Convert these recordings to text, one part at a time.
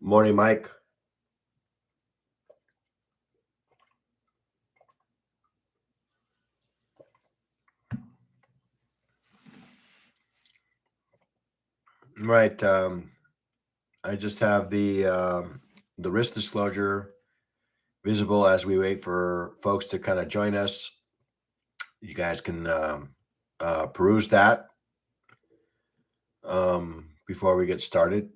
Morning, Mike. Right. I just have the risk disclosure visible as we wait for folks to kind of join us. You guys can peruse that before we get started.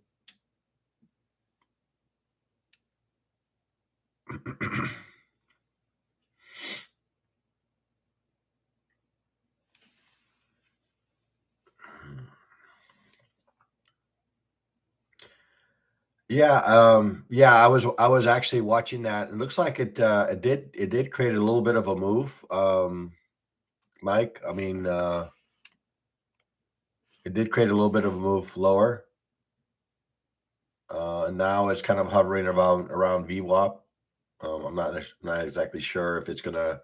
Yeah. I was actually watching that. It looks like it did create a little bit of a move, Mike. I mean, it did create a little bit of a move lower. And now it's kind of hovering around VWAP. I'm not exactly sure if it's gonna.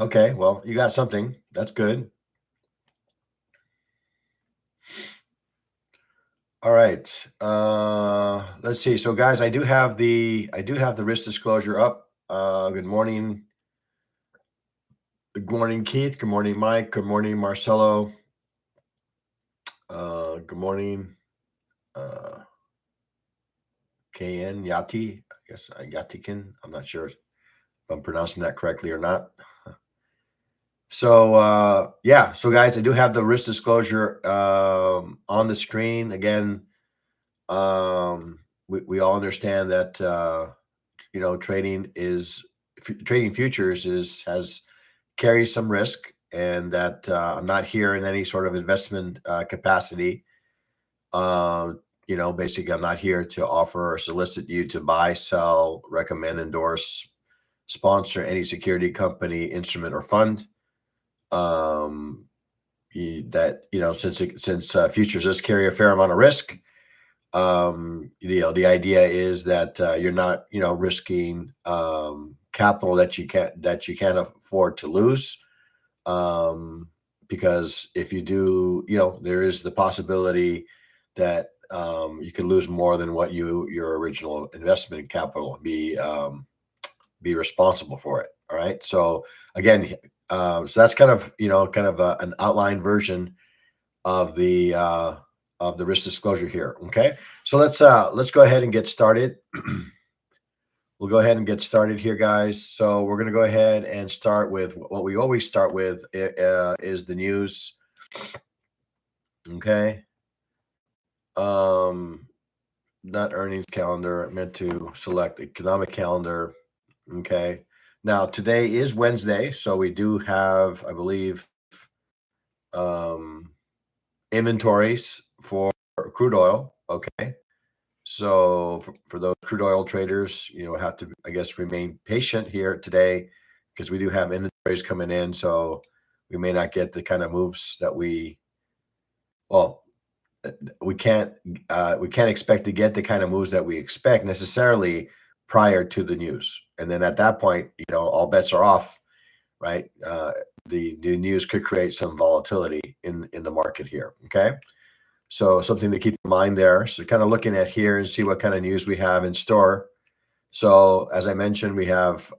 Okay, well, you got something. That's good. All right. Let's see. So, guys, I do have the risk disclosure up. Good morning. Good morning, Keith. Good morning, Mike. Good morning, Marcelo. Good morning, uh, KN Yati. I guess Yatikin. I'm not sure if I'm pronouncing that correctly or not. So yeah, so guys, I do have the risk disclosure on the screen. Again, we all understand that trading futures is carries some risk, and that I'm not here in any sort of investment capacity. Uh, basically, I'm not here to offer or solicit you to buy, sell, recommend, endorse, sponsor any security, company, instrument, or fund. Um, since futures does carry a fair amount of risk, the idea is that you're not risking capital that you can't afford to lose, um, because if you do, there is the possibility that you could lose more than what your original investment capital would be responsible for it. All right. So again, so that's kind of an outline version of the risk disclosure here. Okay. So let's go ahead and get started. We'll go ahead and get started here, guys. So we're going to go ahead and start with what we always start with, is the news. Okay. Um, Not earnings calendar. I meant to select economic calendar. Okay. Now today is Wednesday, so we do have, I believe, um, inventories for crude oil. Okay. So for those crude oil traders, have to, I guess, remain patient here today, because we do have inventories coming in. So we may not get the kind of moves that well, we can't expect to get the kind of moves that we expect necessarily prior to the news. And then at that point, all bets are off, right? The news could create some volatility in the market here. Okay. So something to keep in mind there. So kind of looking at here and see what kind of news we have in store. So as I mentioned, we have,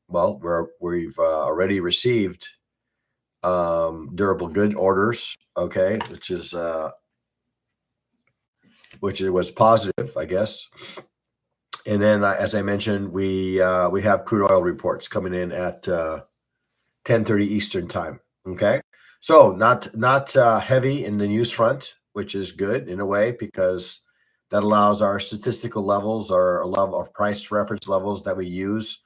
we've already received durable good orders. Okay, which it was positive, I guess. And then, as I mentioned, we have crude oil reports coming in at 10:30 Eastern time. Okay, so not heavy in the news front, which is good in a way, because that allows our statistical levels, our level of price reference levels that we use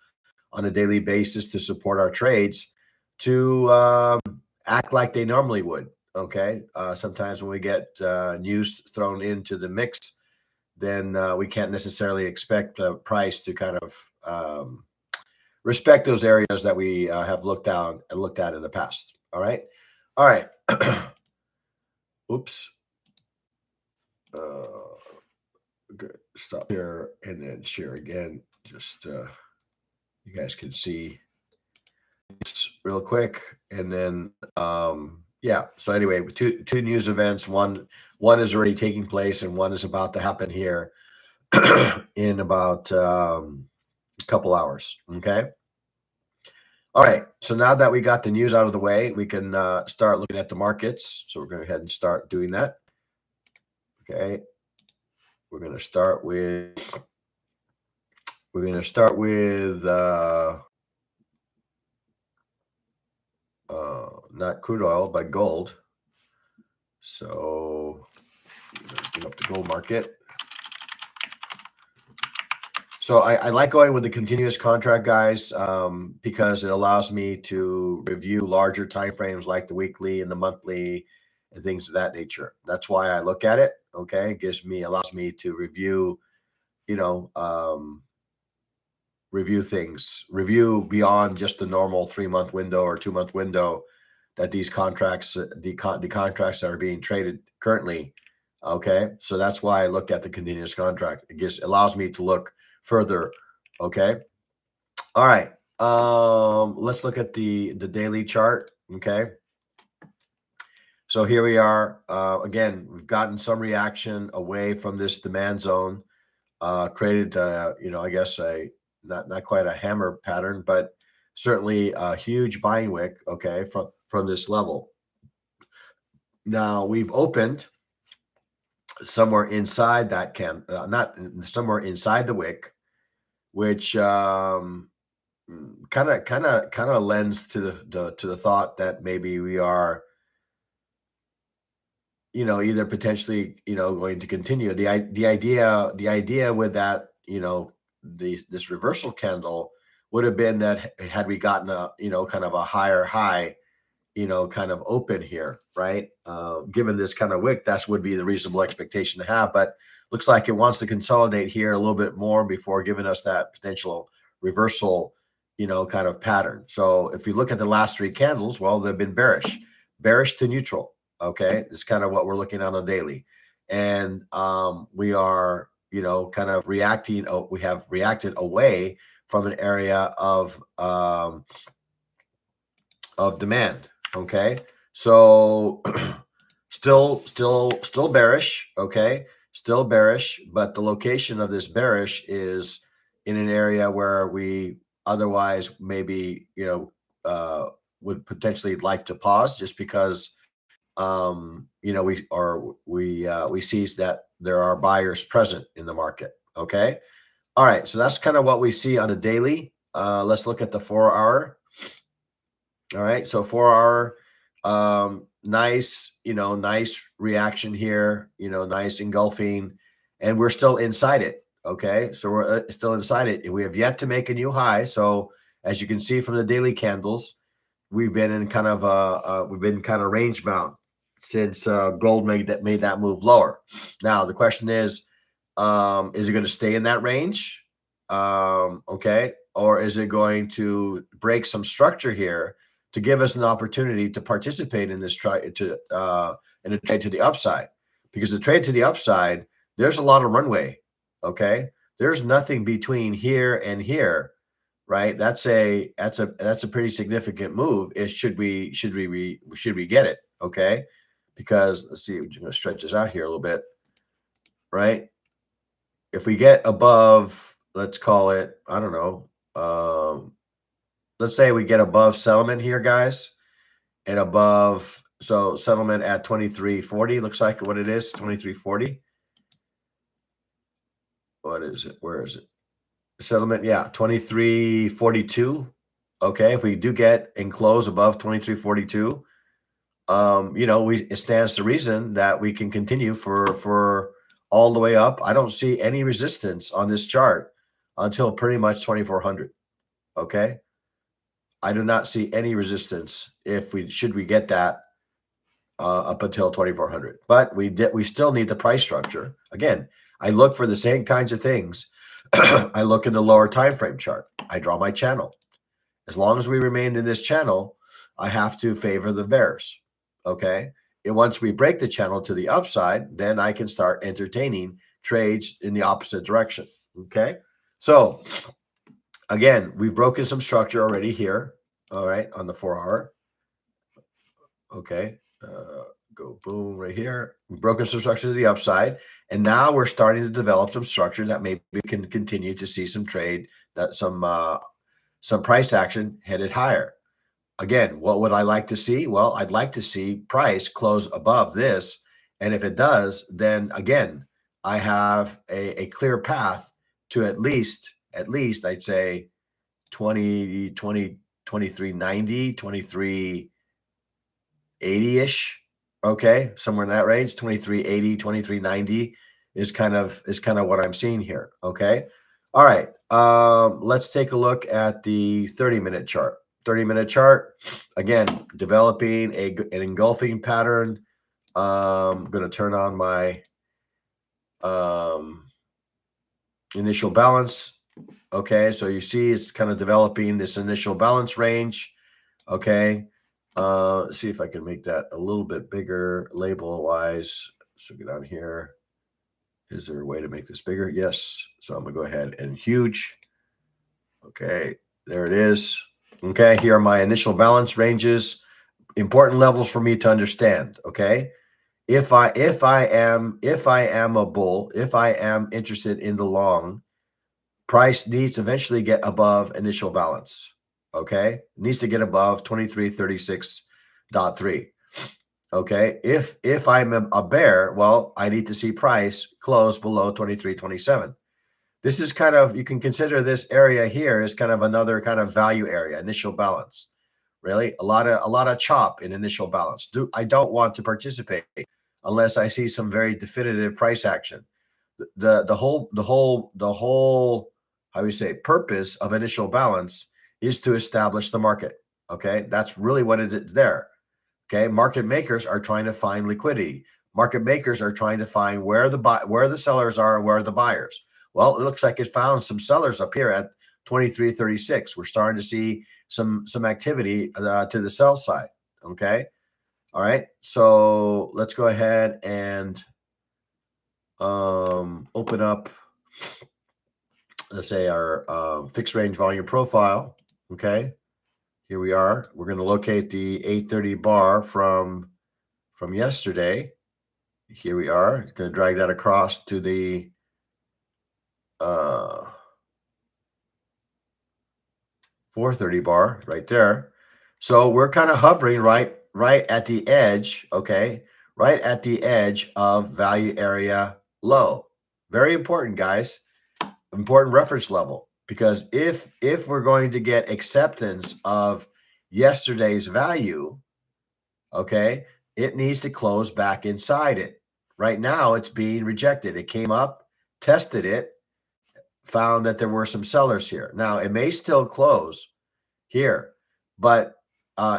on a daily basis to support our trades, to act like they normally would. Okay, sometimes when we get news thrown into the mix, then we can't necessarily expect the price to kind of respect those areas that we have looked at in the past. All right. All right. Oops. Good. Stop here and then share again. Just you guys can see this real quick, and then Yeah. So anyway, two news events. One is already taking place, and one is about to happen here in about a couple hours. Okay. All right. So now that we got the news out of the way, we can start looking at the markets. So we're going to go ahead and start doing that. Okay. We're going to start with not crude oil, but gold. So bring up the gold market. So I like going with the continuous contract, guys, because it allows me to review larger time frames like the weekly and the monthly and things of that nature. That's why I look at it. Okay, allows me to review, you know, review things, review beyond just the normal 3 month window or 2 month window that these contracts, the contracts that are being traded currently. Okay, so that's why I look at the continuous contract. Allows me to look further. Okay, all right. Let's look at the daily chart. Okay, so here we are. Again, we've gotten some reaction away from this demand zone. Created, I guess not quite a hammer pattern, but certainly a huge buying wick. Okay, from this level. Now we've opened somewhere inside that not somewhere inside the wick, which kind of lends to the thought that maybe we are, either potentially, going to continue. The idea with that, this reversal candle would have been that had we gotten a, kind of a higher high, kind of open here, right? Given this kind of wick, that would be the reasonable expectation to have. But looks like it wants to consolidate here a little bit more before giving us that potential reversal, kind of pattern. So if you look at the last three candles, well, they've been bearish to neutral. Okay, it's kind of what we're looking at on daily, and we are, kind of reacting. We have reacted away from an area of demand. Okay, so still bearish. Okay, still bearish, but the location of this bearish is in an area where we otherwise maybe, would potentially like to pause, just because we see that there are buyers present in the market. Okay, all right, so that's kind of what we see on a daily. Let's look at the 4 hour. All right, so 4 hour, nice reaction here, nice engulfing, and we're still inside it. Okay, so we're still inside it. We have yet to make a new high. So as you can see from the daily candles, we've been in kind of range bound since gold made that move lower. Now the question is it going to stay in that range? Okay, or is it going to break some structure here to give us an opportunity to participate in this in a trade to the upside? Because the trade to the upside, there's a lot of runway. Okay, there's nothing between here and here, right? That's a pretty significant move. Should we get it? Okay, because let's see, we're going to stretch this out here a little bit, right? If we get above, let's call it, I don't know, let's say we get above settlement here, guys, and above, so settlement at 2340 looks like what it is, 2340. What is it? Where is it? Settlement, yeah, 2342. Okay, if we do get and close above 2342, it stands to reason that we can continue for all the way up. I don't see any resistance on this chart until pretty much 2400. Okay, I do not see any resistance should we get that up until 2400. But we still need the price structure. Again, I look for the same kinds of things. I look in the lower time frame chart. I draw my channel. As long as we remain in this channel, I have to favor the bears. Okay. And once we break the channel to the upside, then I can start entertaining trades in the opposite direction. Okay. So again, we've broken some structure already here. All right. On the 4 hour. Okay. Go boom right here. We've broken some structure to the upside, and now we're starting to develop some structure that maybe can continue to see some trade, that some price action headed higher. Again, what would I like to see? Well, I'd like to see price close above this, and if it does, then again, I have a clear path to at least I'd say 2390, 2380-ish. Okay, somewhere in that range, 2380, 2390 is kind of what I'm seeing here. Okay. All right. Let's take a look at the 30-minute chart. 30-minute chart, again, developing an engulfing pattern. I'm going to turn on my initial balance. Okay, so you see it's kind of developing this initial balance range. Okay, see if I can make that a little bit bigger label wise. So get down here. Is there a way to make this bigger? Yes. So I'm gonna go ahead and huge. Okay, there it is. Okay, here are my initial balance ranges. Important levels for me to understand. Okay, if I am a bull, if I am interested in the long, price needs to eventually get above initial balance. Okay, it needs to get above 2336.3. Okay, if I'm a bear, well, I need to see price close below 2327. This is kind of, you can consider this area here as kind of another kind of value area, initial balance. Really, a lot of chop in initial balance. I don't want to participate unless I see some very definitive price action. The whole how do you say purpose of initial balance is to establish the market. Okay, that's really what it is there. Okay, market makers are trying to find liquidity. Market makers are trying to find where the sellers are and where are the buyers. Well, it looks like it found some sellers up here at 2336. We're starting to see some activity to the sell side. Okay, all right. So let's go ahead and open up, let's say, our fixed range volume profile. Okay, here we are. We're going to locate the 830 bar from yesterday. Here we are. It's going to drag that across to the 430 bar right there. So we're kind of hovering right at the edge. Okay, right at the edge of value area low. Very important, guys. Important reference level, because if we're going to get acceptance of yesterday's value, okay, it needs to close back inside it. Right now it's being rejected. It came up, tested it, found that there were some sellers here. Now it may still close here, but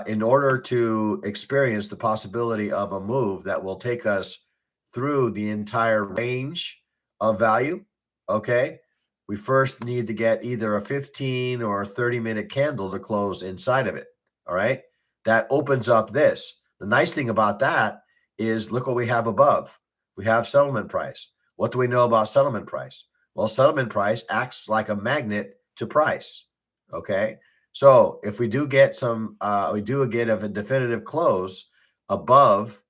in order to experience the possibility of a move that will take us through the entire range of value, okay, we first need to get either a 15 or 30-minute candle to close inside of it. All right, that opens up this. The nice thing about that is, look what we have above. We have settlement price. What do we know about settlement price? Well, settlement price acts like a magnet to price. Okay, so if we do get a definitive close above,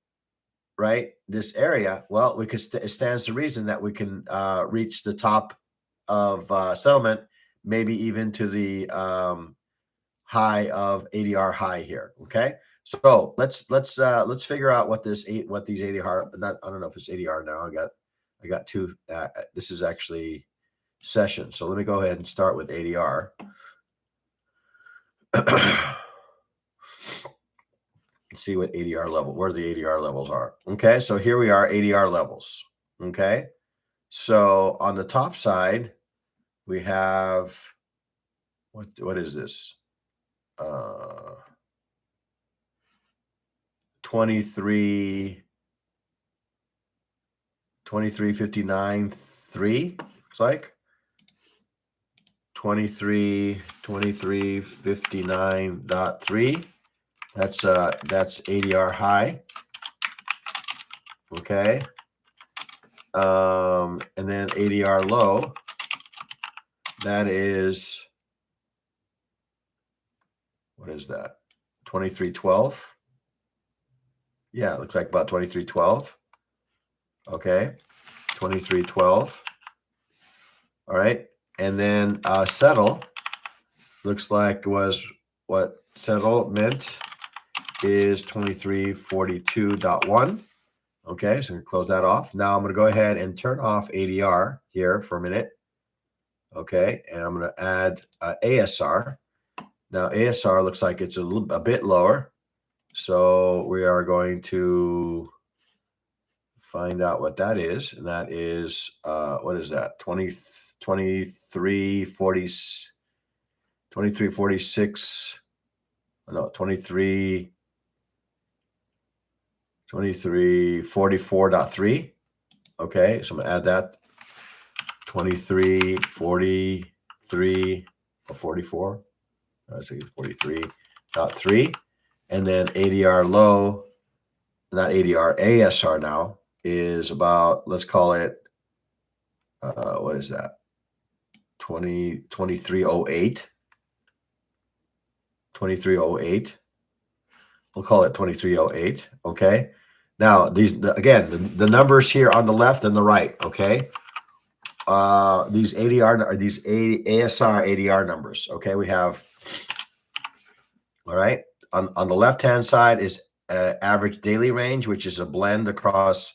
right, this area, well, we could it stands to reason that we can reach the top of settlement, maybe even to the high of ADR high here. Okay, so let's figure out what these ADR. I don't know if it's ADR now. I got two. This is actually session. So let me go ahead and start with ADR. See what ADR level, where the ADR levels are. Okay, so here we are, ADR levels. Okay, so on the top side, we have, what is this? 2359.3 looks like 2359.3. That's ADR high. Okay, and then ADR low, that is, what is that, 2312. Yeah, it looks like about 23.12. Okay, 23.12. All right, and then settle looks like was what settle meant is 2342.1. Okay, so I'm gonna close that off. Now I'm gonna go ahead and turn off ADR here for a minute. Okay, and I'm gonna add ASR. Now ASR looks like it's a bit lower, so we are going to find out what that is, and that is what is that 2340 2346 no 2344.3. Okay, so I'm gonna add that 2343 or 44. I think it's 43.3. And then ADR low, not ADR, ASR now is about, let's call it, what is that? 2308. 2308. We'll call it 2308. Okay. Now, again, the numbers here on the left and the right. Okay. These ADR are these ASR ADR numbers. Okay. We have, all right. On the left-hand side is average daily range, which is a blend across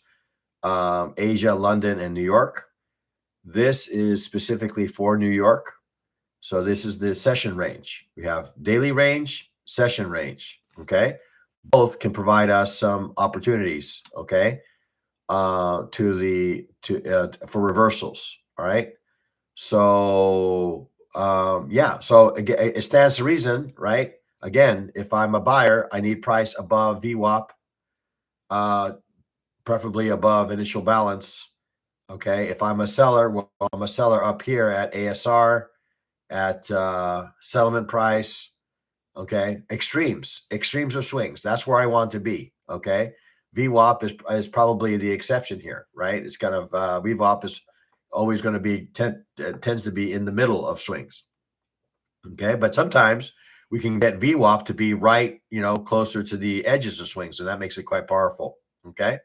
Asia, London, and New York. This is specifically for New York. So this is the session range. We have daily range, session range. Okay. Both can provide us some opportunities. Okay. For reversals. All right. So yeah. So again, it stands to reason, right? Again, if I'm a buyer, I need price above VWAP, preferably above initial balance. Okay. If I'm a seller, well, I'm a seller up here at ASR, at settlement price. Okay. Extremes of swings. That's where I want to be. Okay. VWAP is probably the exception here, right? It's kind of VWAP is always going to be tends to be in the middle of swings. Okay. But sometimes we can get VWAP to be right, closer to the edges of swings, and that makes it quite powerful. Okay.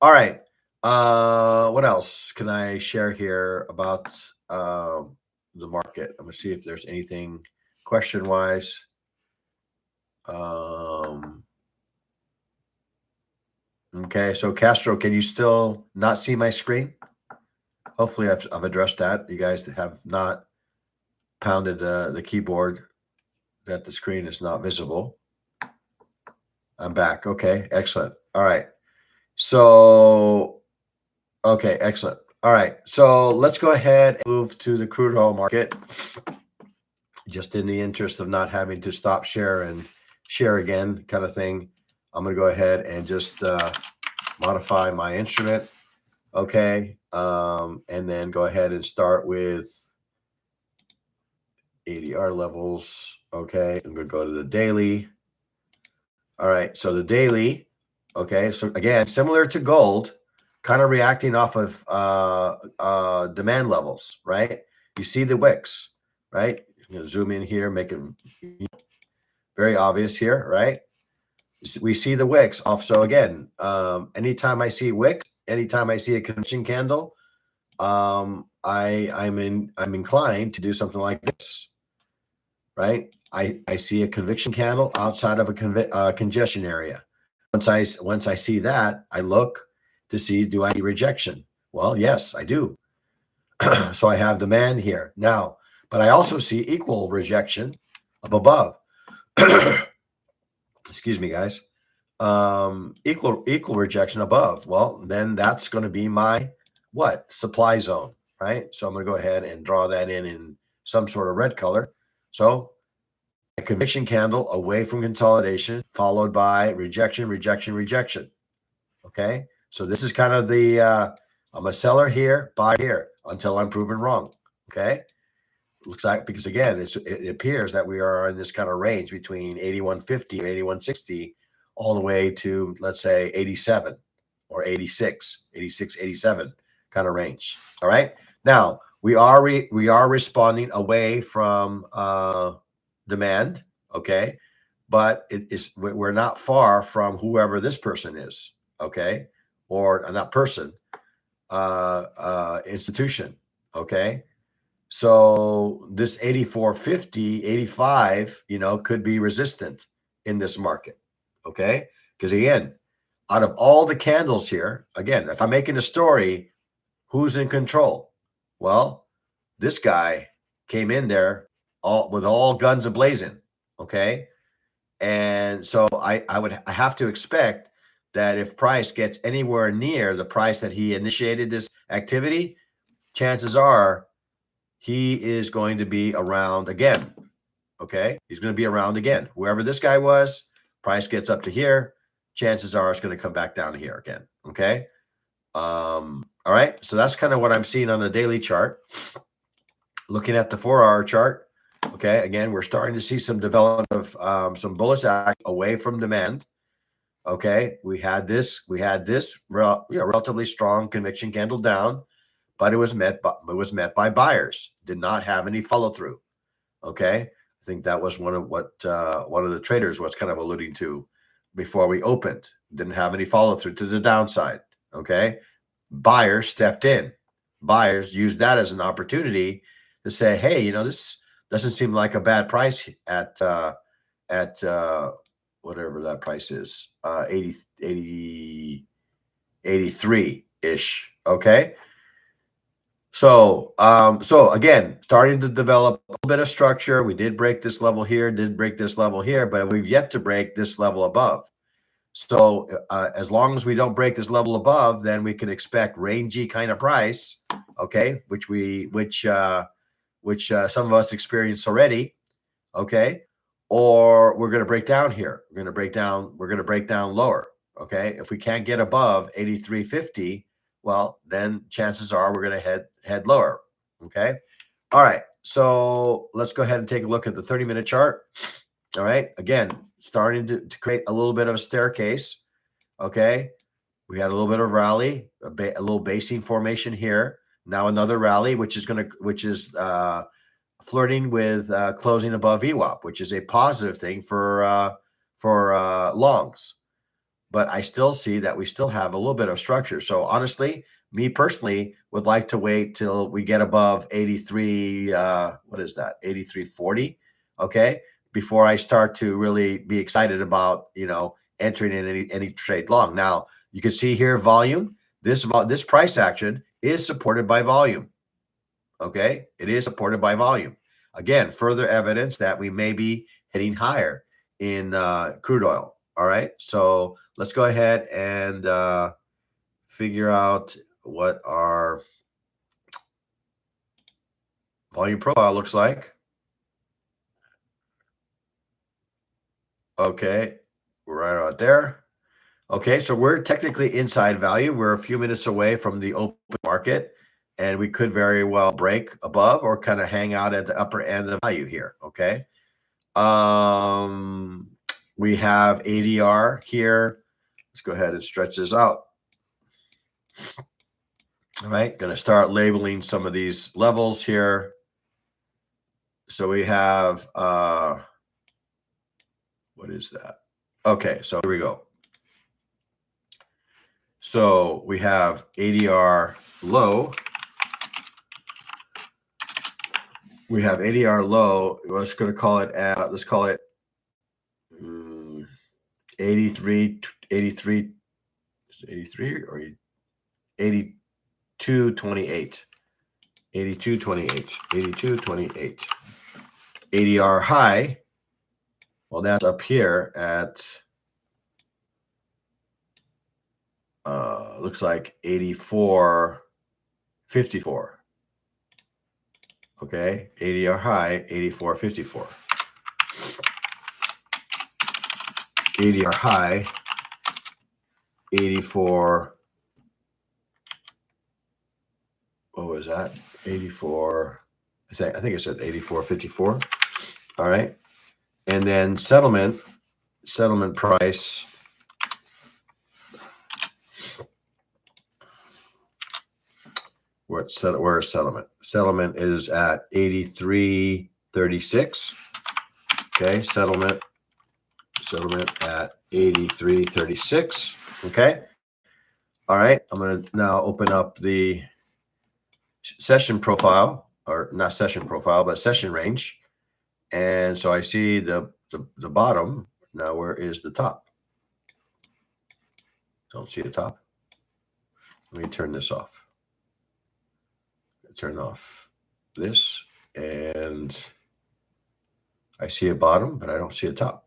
All right. What else can I share here about the market? I'm gonna see if there's anything question wise. Okay, so Castro, can you still not see my screen? Hopefully I've addressed that. You guys have not pounded the keyboard that the screen is not visible. I'm back. Okay, excellent. All right. So, okay, excellent. All right. So let's go ahead and move to the crude oil market. Just in the interest of not having to stop share and share again kind of thing, I'm going to go ahead and just modify my instrument. Okay. And then go ahead and start with ADR levels. Okay. I'm going to go to the daily. All right. So the daily. Okay. So again, similar to gold, kind of reacting off of demand levels, right? You see the wicks, right? Zoom in here, make it very obvious here, right? We see the wicks off. So again, anytime I see wicks, anytime I see a conviction candle, I'm inclined to do something like this, right? I see a conviction candle outside of a congestion area. Once I see that, I look to see, do I see rejection? Well, yes, I do. So I have demand here now, but I also see equal rejection up above. Excuse me, guys. Equal rejection above. Well, then that's going to be my supply zone, right? So I'm going to go ahead and draw that in some sort of red color. So a conviction candle away from consolidation, followed by rejection, rejection, rejection. Okay, so this is kind of the I'm a seller here, buyer here until I'm proven wrong. Okay, looks like, because again, it appears that we are in this kind of range between 81.50 or 81.60 all the way to, let's say, 87 or 86, 87 kind of range. All right. Now we are responding away from demand. Okay. but we're not far from whoever this person is, okay, or not person, institution, okay. So this 84.50, 85, could be resistant in this market, okay? Because again, out of all the candles here, again, if I'm making a story, who's in control? Well, this guy came in there with all guns ablazing, okay? And so I have to expect that if price gets anywhere near the price that he initiated this activity, chances are he is going to be around again. Okay. He's going to be around again. Whoever this guy was, price gets up to here. Chances are it's going to come back down to here again. Okay. All right. So that's kind of what I'm seeing on the daily chart. Looking at the 4-hour chart. Okay. Again, we're starting to see some development of some bullish action away from demand. Okay. We had this relatively strong conviction candle down, but it was met by buyers. Did not have any follow through. Okay, I think that was one of the traders was kind of alluding to before we opened. Didn't have any follow through to the downside. Okay, buyers stepped in. Buyers used that as an opportunity to say, hey, this doesn't seem like a bad price at whatever that price is, 83 ish. Okay. So again, starting to develop a little bit of structure. We did break this level here, did break this level here, but we've yet to break this level above. So as long as we don't break this level above, then we can expect rangy kind of price, okay, which some of us experienced already, okay, or we're going to break down here. We're going to break down lower, okay. If we can't get above 83.50, well, then chances are we're going to head lower, okay. All right, so let's go ahead and take a look at the 30-minute chart. All right, again, starting to create a little bit of a staircase, okay. We had a little bit of rally, a little basing formation here. Now another rally, which is flirting with closing above VWAP, which is a positive thing for longs. But I still see that we still have a little bit of structure. So honestly, me personally would like to wait till we get above 83. What is that? 83.40. Okay, before I start to really be excited about entering in any trade long. Now you can see here volume. This price action is supported by volume. Okay, it is supported by volume. Again, further evidence that we may be heading higher in crude oil. All right, so let's go ahead and figure out what our volume profile looks like. Okay, we're right out there. Okay, so we're technically inside value. We're a few minutes away from the open market, and we could very well break above or kind of hang out at the upper end of value here. Okay. We have ADR here. Let's go ahead and stretch this out. All right, going to start labeling some of these levels here. So we have, what is that? Okay, so here we go. So we have ADR low. We have ADR low. Let's going to call it let's call it 83 or 82.28. 82.28. ADR high. Well, that's up here at looks like 84.54. Okay, ADR high 84.54. ADR high 84. What was that? 84. I think it said 84.54. All right, and then settlement price. Where is settlement? Settlement is at 83.36. Okay, settlement settlement at 83.36. Okay. All right. I'm going to now open up the session profile, or not session profile, but session range. And so I see the bottom. Now, where is the top? Don't see the top. Let me turn this off. Turn off this, and I see a bottom, but I don't see a top.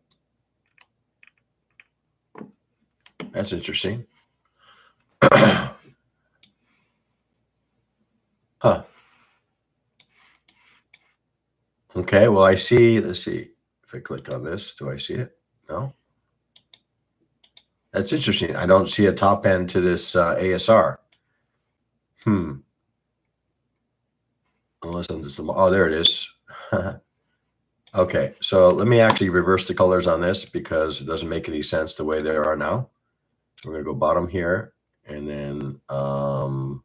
That's interesting. Huh. Okay, well, I see, let's see. If I click on this, do I see it? No. That's interesting. I don't see a top end to this ASR. Unless I'm just, oh, there it is. Okay, so let me actually reverse the colors on this because it doesn't make any sense the way they are now. So we're going to go bottom here, and then going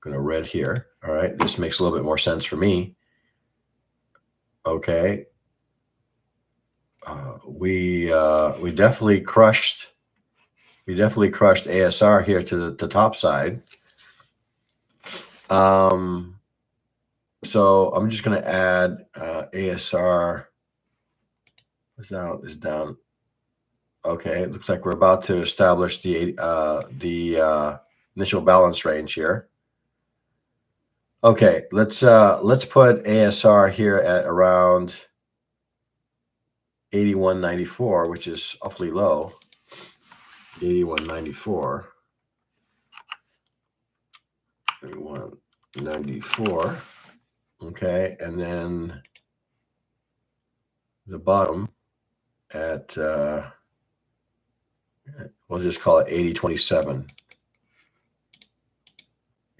to red here. All right, this makes a little bit more sense for me. Okay. We definitely crushed ASR here to the top side. So I'm just going to add ASR is down. Okay, it looks like we're about to establish the initial balance range here. Okay, let's put ASR here at around 81.94, which is awfully low. 81.94. 81.94. Okay, and then the bottom at we'll just call it 80.27.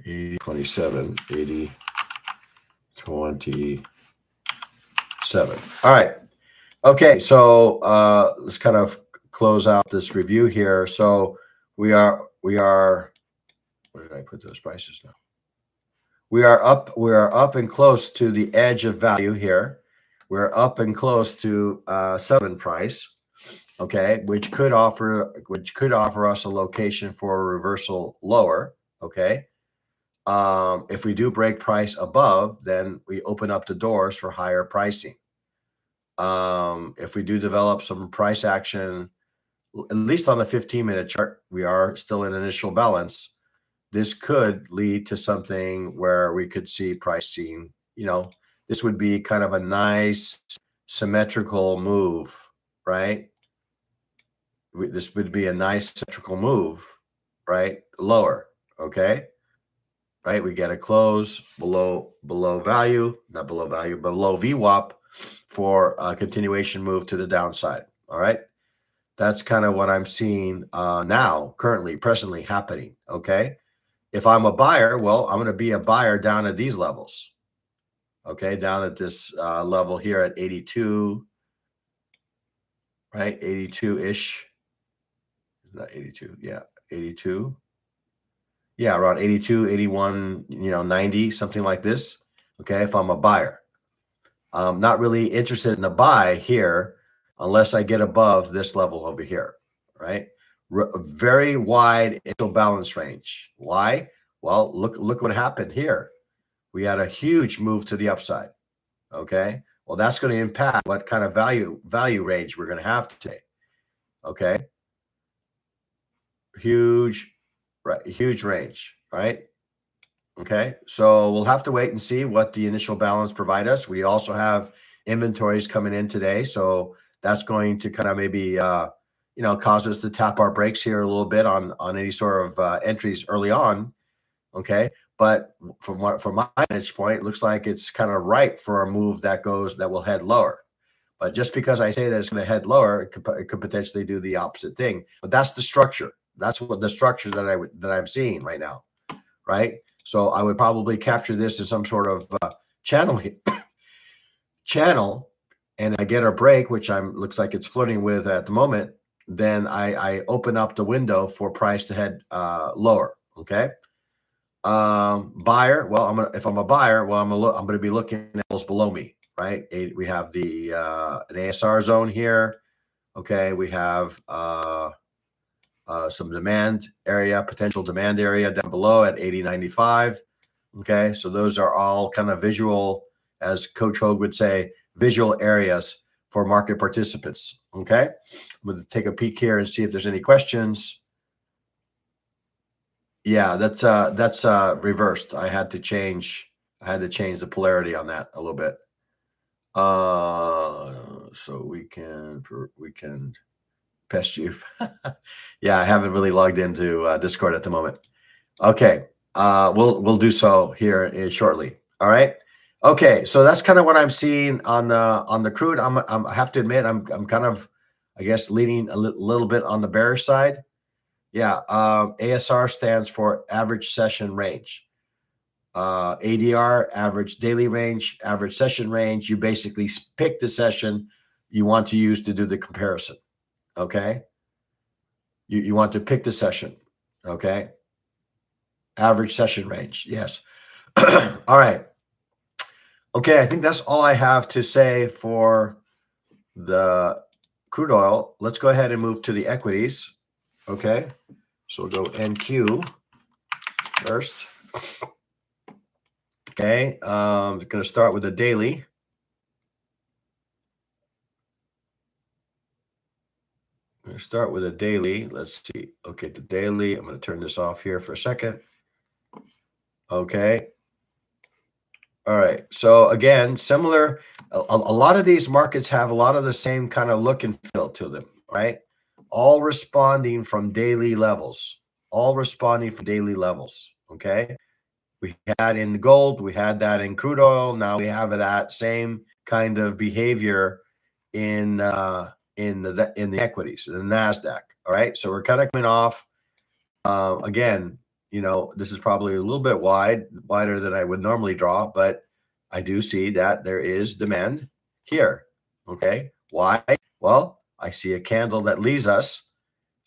80.27. 80.27. All right. Okay, so let's kind of close out this review here. So we are. Where did I put those prices now? We are up and close to the edge of value here. We're up and close to settlement price, okay, which could offer us a location for a reversal lower, okay. If we do break price above, then we open up the doors for higher pricing. If we do develop some price action, at least on the 15-minute chart, we are still in initial balance. This could lead to something where we could see pricing, this would be kind of a nice symmetrical move, right? This would be a nice symmetrical move, right? Lower, okay? Right, we get a close below value, not below value, but below VWAP for a continuation move to the downside, all right? That's kind of what I'm seeing now, presently happening, okay? If I'm a buyer, well, I'm going to be a buyer down at these levels. Okay, down at this level here at 82, right? 82-ish. Not 82, yeah, 82. Yeah, around 82, 81, 90, something like this. Okay, if I'm a buyer. I'm not really interested in a buy here unless I get above this level over here, right? Very wide initial balance range. Why? Well, look what happened here. We had a huge move to the upside. Okay. Well, that's going to impact what kind of value range we're going to have today. Okay. Huge range, right? Okay. So we'll have to wait and see what the initial balance provide us. We also have inventories coming in today. So that's going to kind of maybe, cause us to tap our brakes here a little bit on any sort of entries early on. Okay. But from my vantage point, it looks like it's kind of ripe for a move that will head lower. But just because I say that it's going to head lower, it could potentially do the opposite thing. But that's the structure. That's what the structure that I'm seeing right now, right? So I would probably capture this in some sort of channel, and I get a break, which looks like it's flirting with at the moment. Then I open up the window for price to head lower. Okay. Buyer. Well, if I'm a buyer, well, I'm going to be looking at those below me, right? We have the an ASR zone here. Okay, we have some demand area, potential demand area down below at 80.95. Okay, so those are all kind of visual, as Coach Hogue would say, visual areas for market participants. Okay, I'm going to take a peek here and see if there's any questions. Yeah, that's reversed. I had to change the polarity on that a little bit. So we can pest you. Yeah, I haven't really logged into Discord at the moment. Okay, we'll do so here shortly. All right. Okay, so that's kind of what I'm seeing on the crude. I have to admit I'm kind of, I guess, leaning a little bit on the bearish side. Yeah, ASR stands for average session range. ADR, average daily range, average session range. You basically pick the session you want to use to do the comparison. Okay. You want to pick the session. Okay. Average session range. Yes. All right. Okay. I think that's all I have to say for the crude oil. Let's go ahead and move to the equities. Okay. So we'll go NQ first. Okay. I'm going to start with the daily. I'm going to start with a daily. Let's see. Okay, the daily. I'm going to turn this off here for a second. Okay. All right. So again, similar. A lot of these markets have a lot of the same kind of look and feel to them, right? All responding from daily levels. All responding from daily levels. Okay. We had in gold, we had that in crude oil. Now we have that same kind of behavior in the equities, the Nasdaq. All right. So we're kind of coming off. Again, this is probably a little bit wider than I would normally draw, but I do see that there is demand here. Okay. Why? Well, I see a candle that leaves us.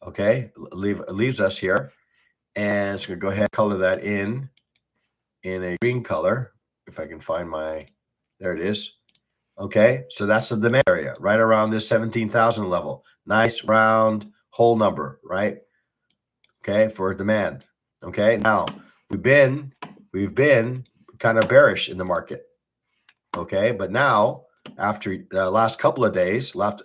Okay. Leaves us here. And it's going to go ahead and color that in a green color. If I can find there it is. Okay. So that's the demand area right around this 17,000 level. Nice round whole number, right? Okay. For demand. Okay. Now we've been kind of bearish in the market. Okay. But now after the last couple of days, of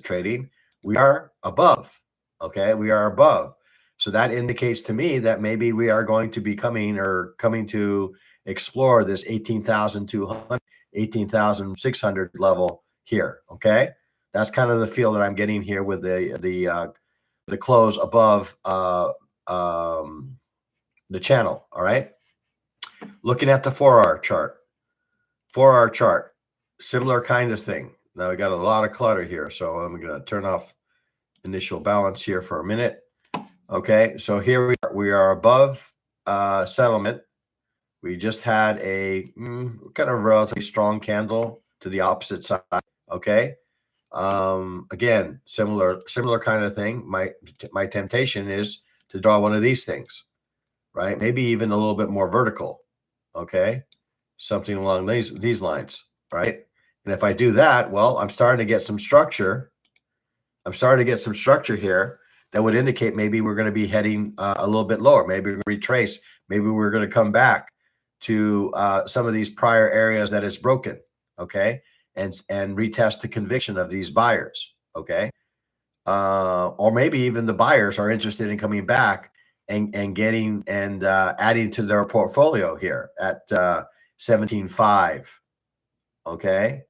trading, we are above. Okay. We are above. So that indicates to me that maybe we are going to be coming to explore this 18,200, 18,600 level here. Okay. That's kind of the feel that I'm getting here with the close above the channel. All right. Looking at the 4-hour chart. 4-hour chart, similar kind of thing. Now we got a lot of clutter here, so I'm going to turn off initial balance here for a minute. Okay, so here we are above settlement. We just had a kind of relatively strong candle to the opposite side. Okay, again, similar kind of thing. My temptation is to draw one of these things, right? Maybe even a little bit more vertical. Okay, something along these lines, right? And if I do that, well, I'm starting to get some structure. I'm starting to get some structure here that would indicate maybe we're going to be heading a little bit lower. Maybe we're going to retrace. Maybe we're going to come back to some of these prior areas that is broken, okay, and retest the conviction of these buyers, okay, or maybe even the buyers are interested in coming back and getting and adding to their portfolio here at 17.5, okay,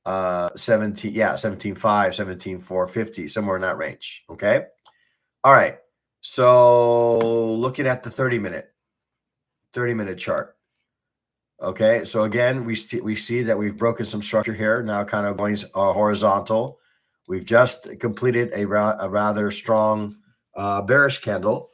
17.5, 17.450, somewhere in that range, okay. All right, so looking at the 30-minute chart. Okay, so again, we see that we've broken some structure here, now kind of going horizontal. We've just completed a rather strong bearish candle,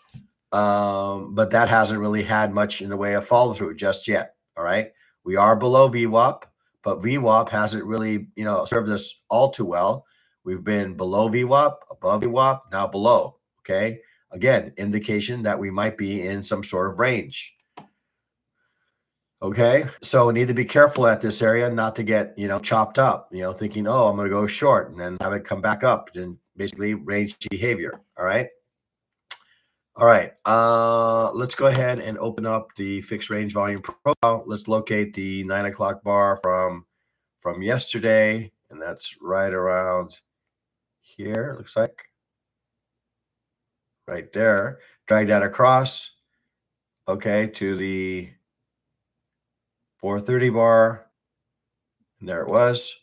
but that hasn't really had much in the way of follow through just yet. All right, we are below VWAP, but VWAP hasn't really served us all too well. We've been below VWAP, above VWAP, now below. Okay, again, indication that we might be in some sort of range. Okay, so we need to be careful at this area not to get, chopped up, thinking, oh, I'm going to go short and then have it come back up and basically range behavior. All right. All right. Let's go ahead and open up the fixed range volume profile. Let's locate the 9 o'clock bar from yesterday, and that's right around here. Looks like right there. Drag that across. Okay, to the 430 bar, and there it was.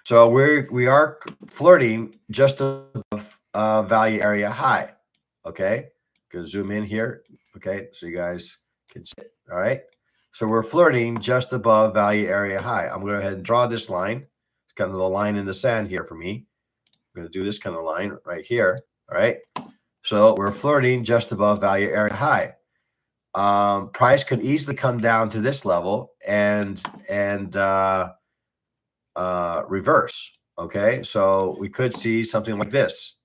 So we are flirting just above value area high. Okay, gonna zoom in here. Okay, so you guys can see it. All right. So we're flirting just above value area high. I'm going to go ahead and draw this line. It's kind of the line in the sand here for me. I'm going to do this kind of line right here. All right. So we're flirting just above value area high. Price could easily come down to this level and reverse. Okay, so we could see something like this,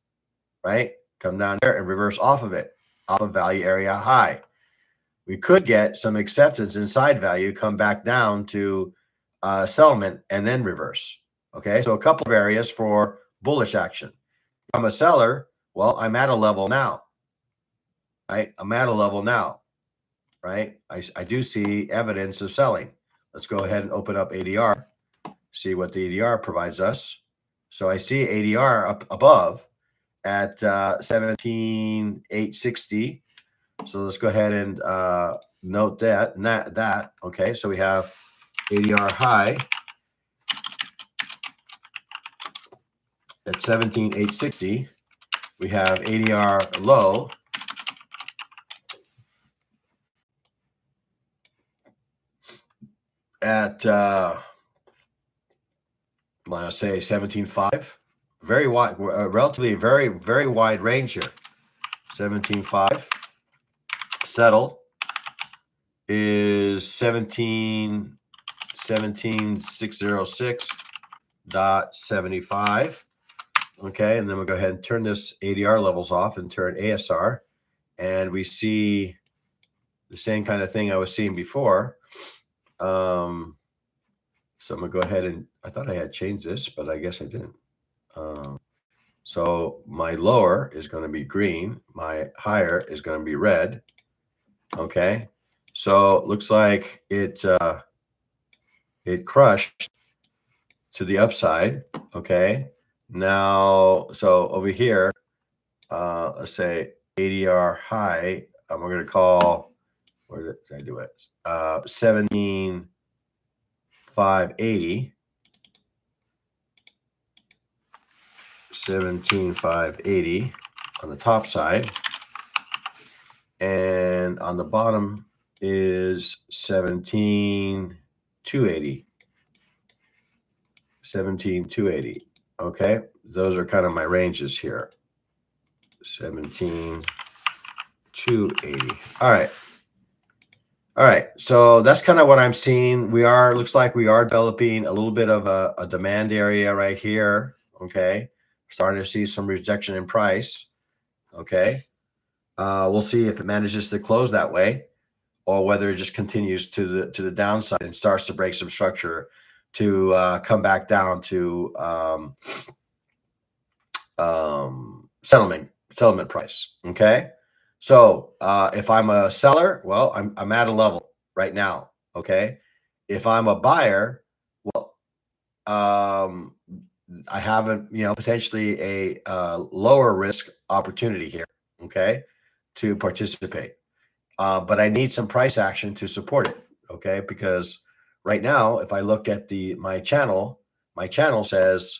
right? Come down there and reverse off of it, off of value area high. We could get some acceptance inside value, come back down to settlement, and then reverse. Okay, so a couple of areas for bullish action. If I'm a seller, well, I'm at a level now, right? I'm at a level now, right? I do see evidence of selling. Let's go ahead and open up ADR, see what the ADR provides us. So I see ADR up above at 17,860. So let's go ahead and note that. Okay, so we have ADR high at 17,860. We have ADR low at let's say 17.5. Very wide, relatively very wide range here. 17.5. Settle is 17,606.75. Okay, and then we'll go ahead and turn this ADR levels off and turn ASR, and we see the same kind of thing I was seeing before. So I'm gonna go ahead and I thought I had changed this, but I guess I didn't. So my lower is going to be green, my higher is going to be red. Okay, so it looks like it crushed to the upside. Okay, now so over here, let's say ADR high. We're going to call, where did I do it? 17,580. 17,580 on the top side, and on the bottom is 17,280. 17,280. Okay, those are kind of my ranges here. 17,280. All right. All right, so that's kind of what I'm seeing. Looks like we are developing a little bit of a demand area right here. Okay, starting to see some rejection in price. Okay, we'll see if it manages to close that way, or whether it just continues to the downside and starts to break some structure to come back down to settlement price. Okay. So if I'm a seller, well, I'm at a level right now. Okay. If I'm a buyer, well, I have potentially a lower risk opportunity here. Okay, to participate, but I need some price action to support it. Okay, because right now, if I look at my channel says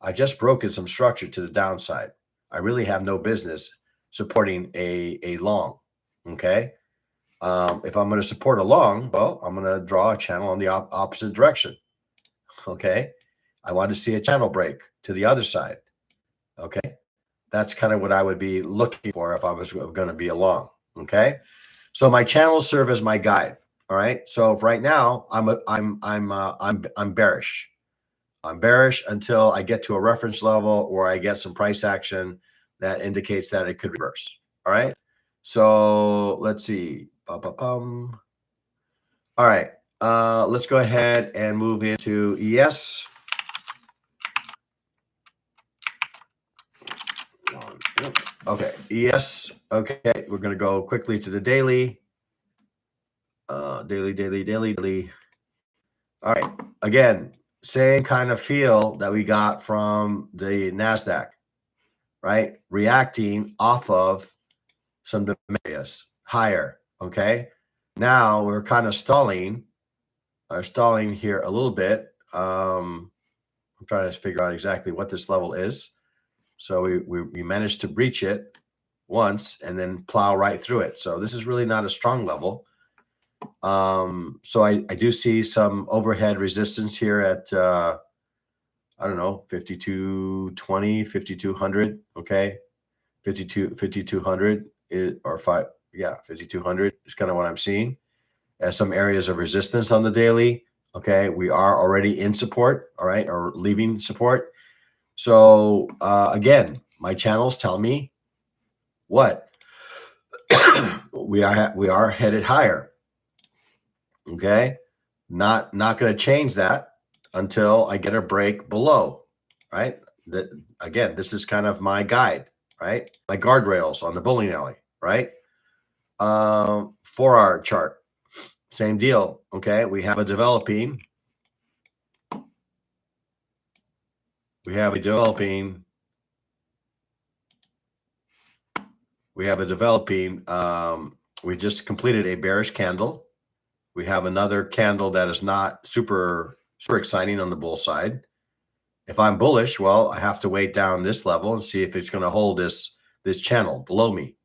I've just broken some structure to the downside. I really have no business supporting a long. Okay. If I'm going to support a long, well, I'm going to draw a channel on the opposite direction. Okay. I want to see a channel break to the other side. Okay. That's kind of what I would be looking for if I was going to be a long. Okay. So my channels serve as my guide. All right. So if right now I'm bearish. I'm bearish until I get to a reference level or I get some price action that indicates that it could reverse. All right. So let's see. All right. let's go ahead and move into ES. Okay, ES. Okay, we're going to go quickly to the daily. Daily. All right. Again, same kind of feel that we got from the NASDAQ, right? Reacting off of some areas higher. Okay. Now we're kind of stalling here a little bit. I'm trying to figure out exactly what this level is. So we managed to breach it once and then plow right through it. So this is really not a strong level. So I do see some overhead resistance here at I don't know, 5220, 5200. Okay, 5200 is, or 5200 is kind of what I'm seeing as some areas of resistance on the daily. Okay, we are already in support, all right, or leaving support. So again, my channels tell me what we are headed higher. Okay, not going to change that until I get a break below, right? That again, this is kind of my guide, right? My guardrails on the bowling alley, right? 4-hour chart, same deal. Okay, we have a developing. We have a developing. We just completed a bearish candle. We have another candle that is not super exciting on the bull side. If I'm bullish, well, I have to wait down this level and see if it's going to hold this channel below me.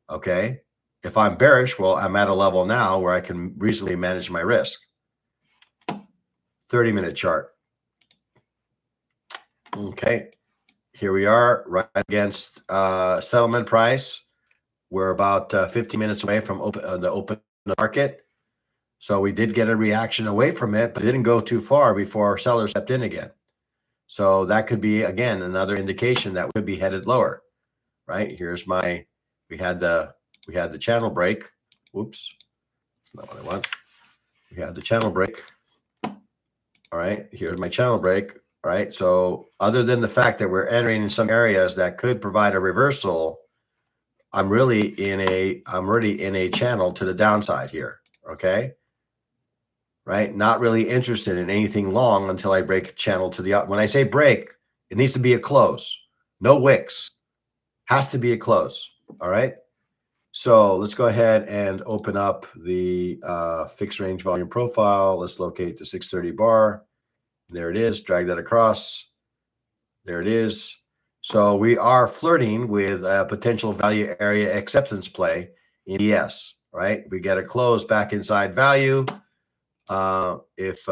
Okay. If I'm bearish, well, I'm at a level now where I can reasonably manage my risk. 30-minute chart. Okay. Here we are right against settlement price. We're about 15 minutes away from the open market. So we did get a reaction away from it, but it didn't go too far before sellers stepped in again. So that could be, again, another indication that we could be headed lower, right? Here's we had the channel break. Whoops, that's not what I want. We had the channel break. All right, here's my channel break. All right, so other than the fact that we're entering in some areas that could provide a reversal, I'm already in a channel to the downside here. Okay. Right? Not really interested in anything long until I break a channel to the up. When I say break, it needs to be a close. No wicks. Has to be a close. All right. So let's go ahead and open up the fixed range volume profile. Let's locate the 630 bar. There it is. Drag that across. There it is. So we are flirting with a potential value area acceptance play in ES, right? We get a close back inside value. If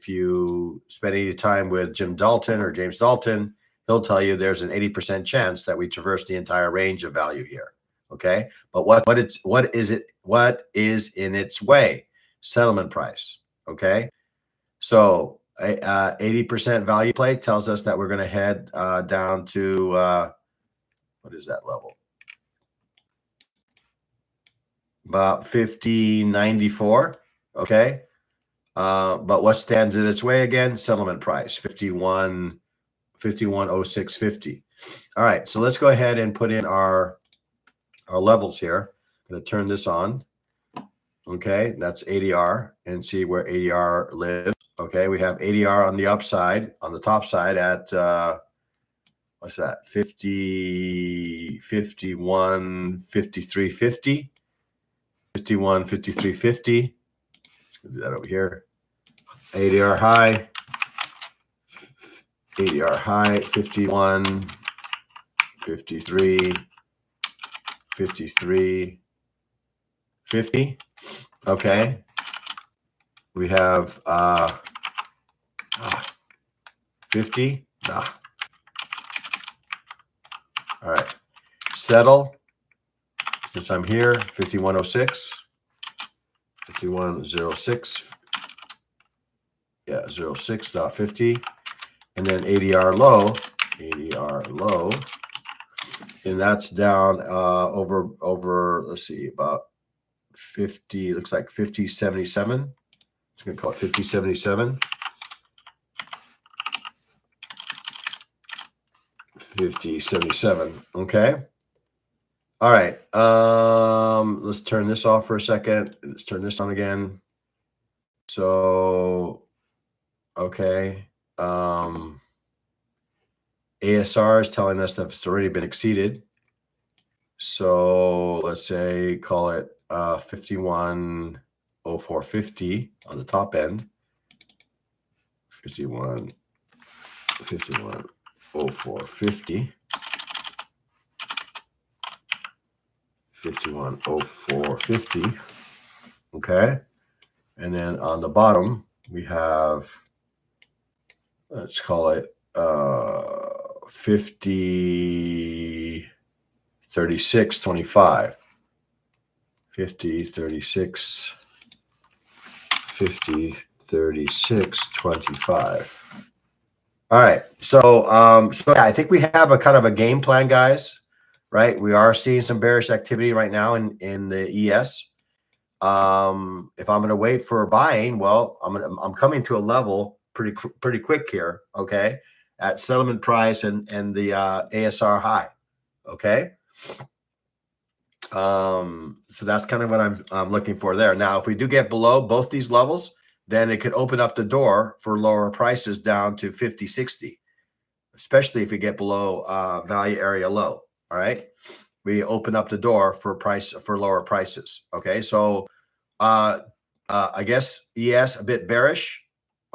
you spend any time with Jim Dalton or James Dalton, he'll tell you there's an 80% chance that we traverse the entire range of value here. Okay, but what is in its way? Settlement price. Okay, so 80% value play tells us that we're going to head down to what is that level? About 50.94. Okay. But what stands in its way again? Settlement price, 51.0650. All right, so let's go ahead and put in our levels here. I'm going to turn this on. Okay, that's ADR and see where ADR lives. Okay, we have ADR on the upside, on the top side at what's that? 50, 51, 53.50. 51, 53.50. Let's go do that over here. ADR high, 51, 53, 53, 50. Okay. We have 50. Nah. All right. Settle. Since I'm here, 5106. 5106. Yeah, 06.50. And then ADR low, and that's down over let's see, about 50, looks like 50.77. It's going to call it 5077. 5077. Okay. All right. Let's turn this off for a second. Let's turn this on again. So, okay. ASR is telling us that it's already been exceeded. So let's say call it 510450 on the top end. 510450. 510450. Okay. And then on the bottom, we have, let's call it 503625. 5036 503625. All right. So yeah, I think we have a kind of a game plan, guys. Right? We are seeing some bearish activity right now in the ES. If I'm going to wait for buying, well, I'm coming to a level pretty quick here, okay, at settlement price and the ASR high, okay. So that's kind of what I'm looking for there. Now, if we do get below both these levels, then it could open up the door for lower prices down to 5060, especially if we get below value area low. All right, we open up the door for lower prices. Okay, so I guess ES a bit bearish,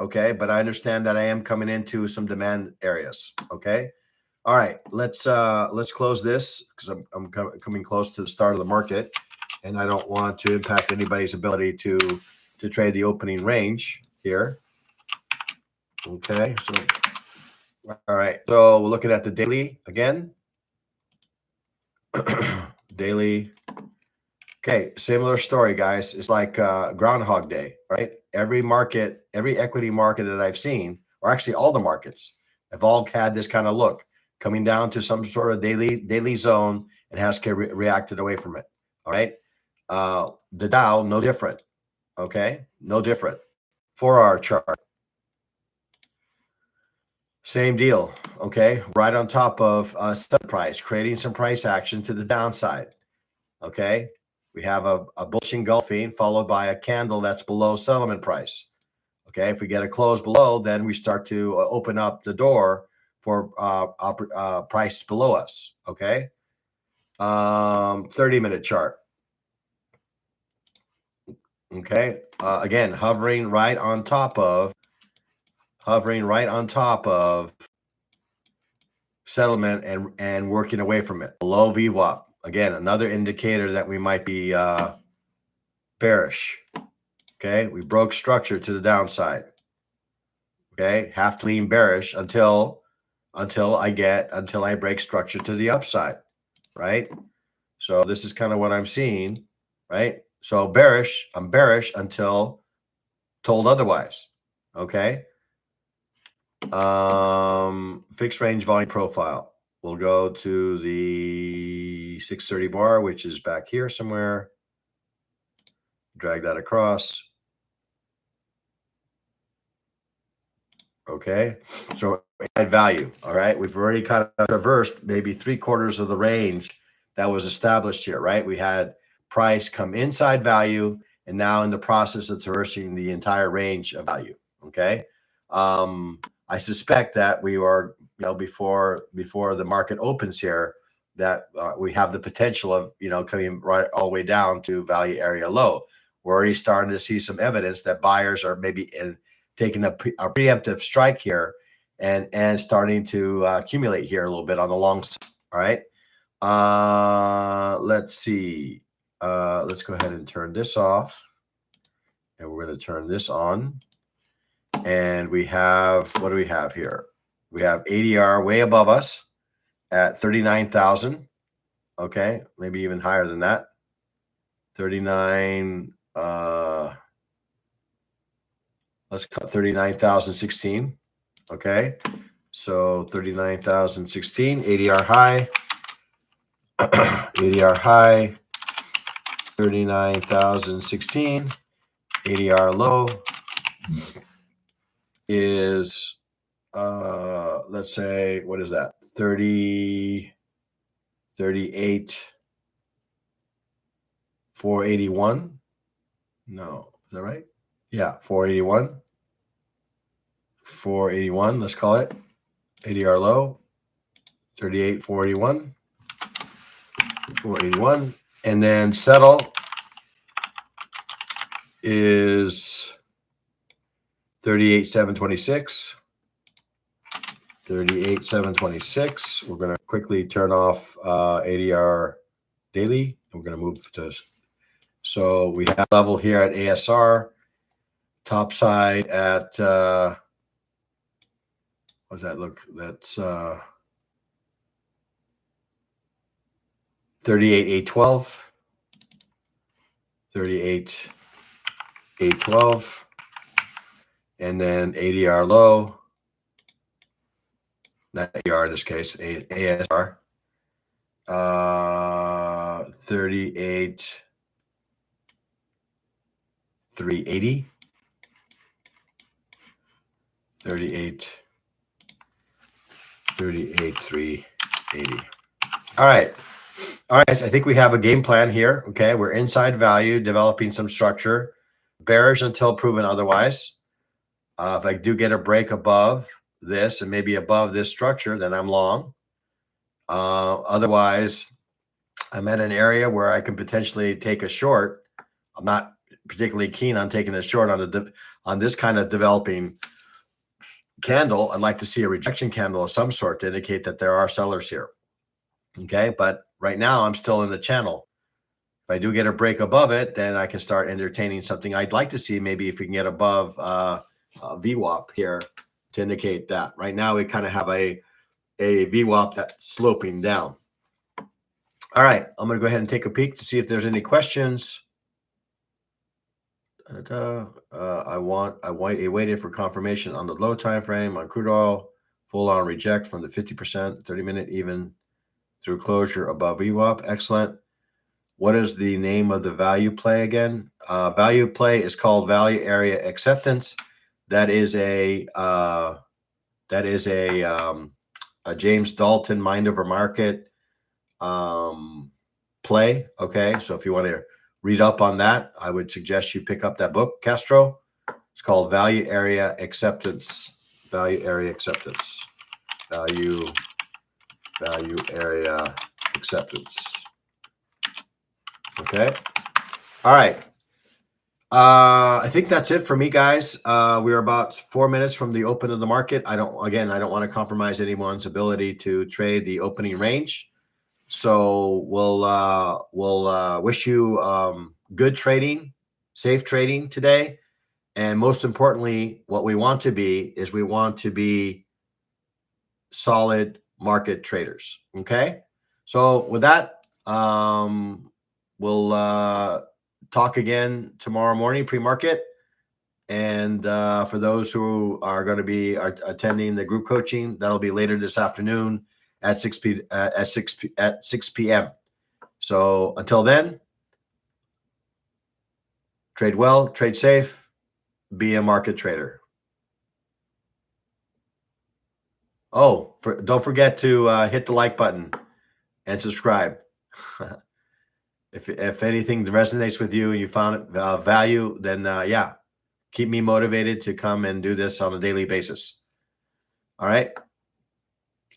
okay, but I understand that I am coming into some demand areas. Okay, all right, let's close this because I'm coming close to the start of the market, and I don't want to impact anybody's ability to trade the opening range here. Okay, so all right, so we're looking at the daily again. Daily. Okay, similar story, guys. It's like Groundhog Day, right? Every market, every equity market that I've seen, or actually all the markets, have all had this kind of look, coming down to some sort of daily zone, and has reacted away from it. All right, the Dow, no different. Okay, no different. 4-hour chart, same deal. Okay, right on top of stock price, creating some price action to the downside. Okay, we have a bullish engulfing followed by a candle that's below settlement price. Okay, if we get a close below, then we start to open up the door for price below us. Okay, 30-minute chart. Okay, again, hovering right on top of settlement and working away from it. Below VWAP. Again, another indicator that we might be bearish. Okay, we broke structure to the downside. Okay, have to lean bearish until I break structure to the upside, right? So this is kind of what I'm seeing, right? So bearish, I'm bearish until told otherwise. Okay. Fixed range volume profile. We'll go to the 630 bar, which is back here somewhere. Drag that across. Okay, so add value. All right, we've already kind of traversed maybe 3/4 of the range that was established here, right? We had price come inside value, and now in the process of traversing the entire range of value. Okay, I suspect that we are, before the market opens here, that we have the potential of, coming right all the way down to value area low. We're already starting to see some evidence that buyers are maybe taking a preemptive strike here and starting to accumulate here a little bit on the long side. All right. Let's see. Let's go ahead and turn this off. And we're going to turn this on. And we have, what do we have here? We have ADR way above us at 39,000. Okay. Maybe even higher than that. 39. Let's cut 39,016. Okay. So 39,016, ADR high. ADR high. 39,016. ADR low. is, let's say, what is that? 30, 38, 481. No, is that right? Yeah, 481. 481, let's call it. ADR low, 38, 481. 481. And then settle is 38, 726. 38, 726. We're going to quickly turn off ADR daily. We're going to move to, so we have level here at ASR, top side at, what does that look? That's 38, 812. 38, 812. And then ADR low, not ADR in this case, ASR, 38, 380. 38, 380. All right. All right. I think we have a game plan here. Okay. We're inside value, developing some structure, bearish until proven otherwise. If I do get a break above this and maybe above this structure, then I'm long. Otherwise, I'm at an area where I can potentially take a short. I'm not particularly keen on taking a short on this kind of developing candle. I'd like to see a rejection candle of some sort to indicate that there are sellers here. Okay, but right now I'm still in the channel. If I do get a break above it, then I can start entertaining something. I'd like to see maybe if we can get above VWAP here to indicate that. Right now we kind of have a VWAP that's sloping down. All right, I'm going to go ahead and take a peek to see if there's any questions. I waited for confirmation on the low time frame on crude oil, full on reject from the 50%, 30-minute even through closure above VWAP. Excellent. What is the name of the value play again? Value play is called value area acceptance. That is a James Dalton mind over market play. Okay, so if you want to read up on that, I would suggest you pick up that book, Castro. It's called Value Area Acceptance. Value Area Acceptance. Value Area Acceptance. Okay. All right. I think that's it for me, guys. We're about 4 minutes from the open of the market. I don't want to compromise anyone's ability to trade the opening range. So we'll wish you good trading, safe trading today. And most importantly, what we want to be is we want to be solid market traders. Okay. So with that, we'll talk again tomorrow morning, pre-market. And for those who are going to be attending the group coaching, that'll be later this afternoon at 6 p.m. So until then, trade well, trade safe, be a market trader. Oh, don't forget to hit the like button and subscribe. If anything resonates with you and you found value, then yeah, keep me motivated to come and do this on a daily basis. All right.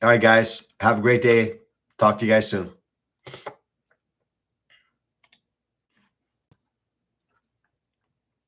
All right, guys. Have a great day. Talk to you guys soon.